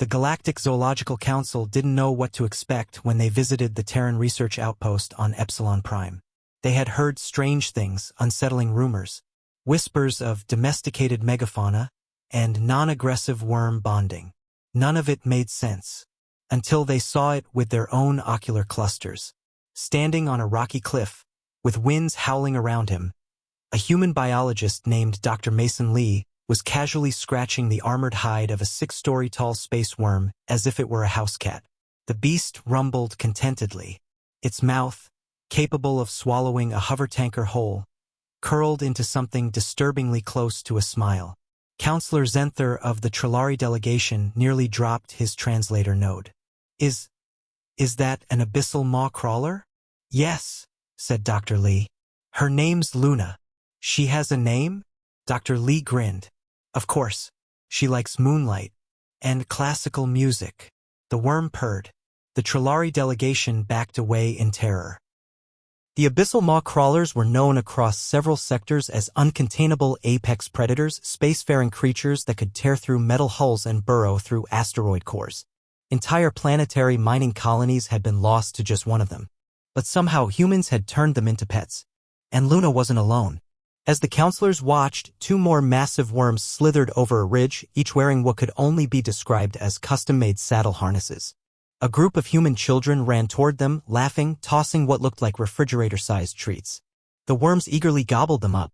The Galactic Zoological Council didn't know what to expect when they visited the Terran research outpost on Epsilon Prime. They had heard strange things, unsettling rumors, whispers of domesticated megafauna, and non-aggressive worm bonding. None of it made sense, until they saw it with their own ocular clusters. Standing on a rocky cliff, with winds howling around him, a human biologist named Dr. Mason Lee was casually scratching the armored hide of a 6-story-tall space worm as if it were a house cat. The beast rumbled contentedly. Its mouth, capable of swallowing a hover tanker whole, curled into something disturbingly close to a smile. Counselor Zenther of the Trilari delegation nearly dropped his translator node. Is that an abyssal maw crawler? Yes, said Dr. Lee. Her name's Luna. She has a name? Dr. Lee grinned. Of course. She likes moonlight and classical music. The worm purred. The Trilari delegation backed away in terror. The abyssal maw crawlers were known across several sectors as uncontainable apex predators, spacefaring creatures that could tear through metal hulls and burrow through asteroid cores. Entire planetary mining colonies had been lost to just one of them. But somehow humans had turned them into pets. And Luna wasn't alone. As the counselors watched, 2 more massive worms slithered over a ridge, each wearing what could only be described as custom-made saddle harnesses. A group of human children ran toward them, laughing, tossing what looked like refrigerator-sized treats. The worms eagerly gobbled them up.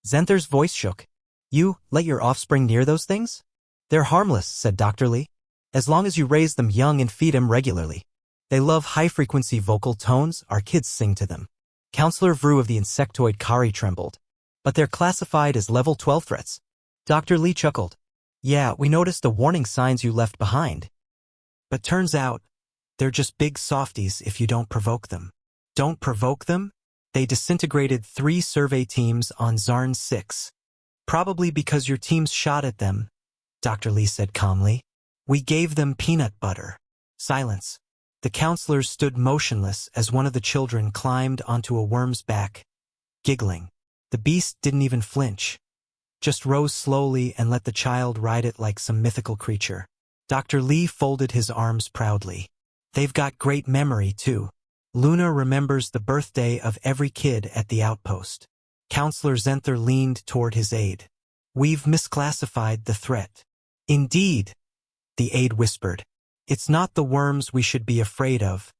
Zenther's voice shook. You let your offspring near those things? They're harmless, said Dr. Lee. As long as you raise them young and feed them regularly. They love high-frequency vocal tones, our kids sing to them. Counselor Vru of the insectoid Kari trembled. But they're classified as level 12 threats. Dr. Lee chuckled. Yeah, we noticed the warning signs you left behind. But turns out, they're just big softies if you don't provoke them. Don't provoke them? They disintegrated 3 survey teams on Zarn 6. Probably because your teams shot at them, Dr. Lee said calmly. We gave them peanut butter. Silence. The counselors stood motionless as one of the children climbed onto a worm's back, giggling. The beast didn't even flinch, just rose slowly and let the child ride it like some mythical creature. Dr. Lee folded his arms proudly. They've got great memory, too. Luna remembers the birthday of every kid at the outpost. Counselor Zenther leaned toward his aide. We've misclassified the threat. Indeed, the aide whispered. It's not the worms we should be afraid of.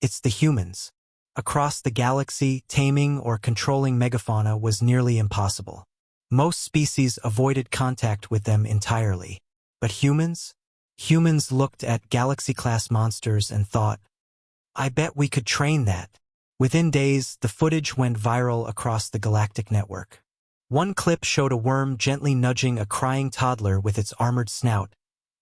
It's the humans. Across the galaxy, taming or controlling megafauna was nearly impossible. Most species avoided contact with them entirely. But humans? Humans looked at galaxy-class monsters and thought, I bet we could train that. Within days, the footage went viral across the galactic network. One clip showed a worm gently nudging a crying toddler with its armored snout,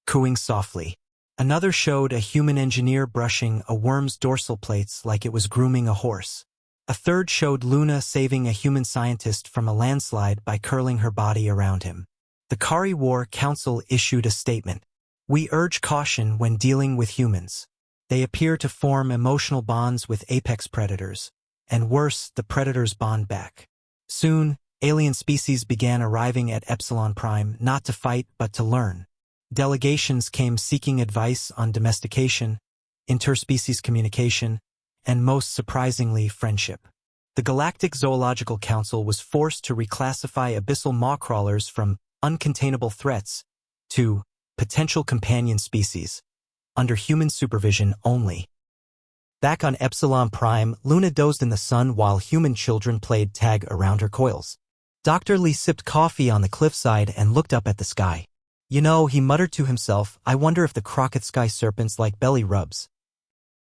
cooing softly. Another showed a human engineer brushing a worm's dorsal plates like it was grooming a horse. A third showed Luna saving a human scientist from a landslide by curling her body around him. The Kari War Council issued a statement. We urge caution when dealing with humans. They appear to form emotional bonds with apex predators, and worse, the predators bond back. Soon, alien species began arriving at Epsilon Prime not to fight but to learn. Delegations came seeking advice on domestication, interspecies communication, and most surprisingly, friendship. The Galactic Zoological Council was forced to reclassify abyssal maw crawlers from uncontainable threats to potential companion species, under human supervision only. Back on Epsilon Prime, Luna dozed in the sun while human children played tag around her coils. Dr. Lee sipped coffee on the cliffside and looked up at the sky. You know, he muttered to himself, I wonder if the Crockett sky serpents like belly rubs.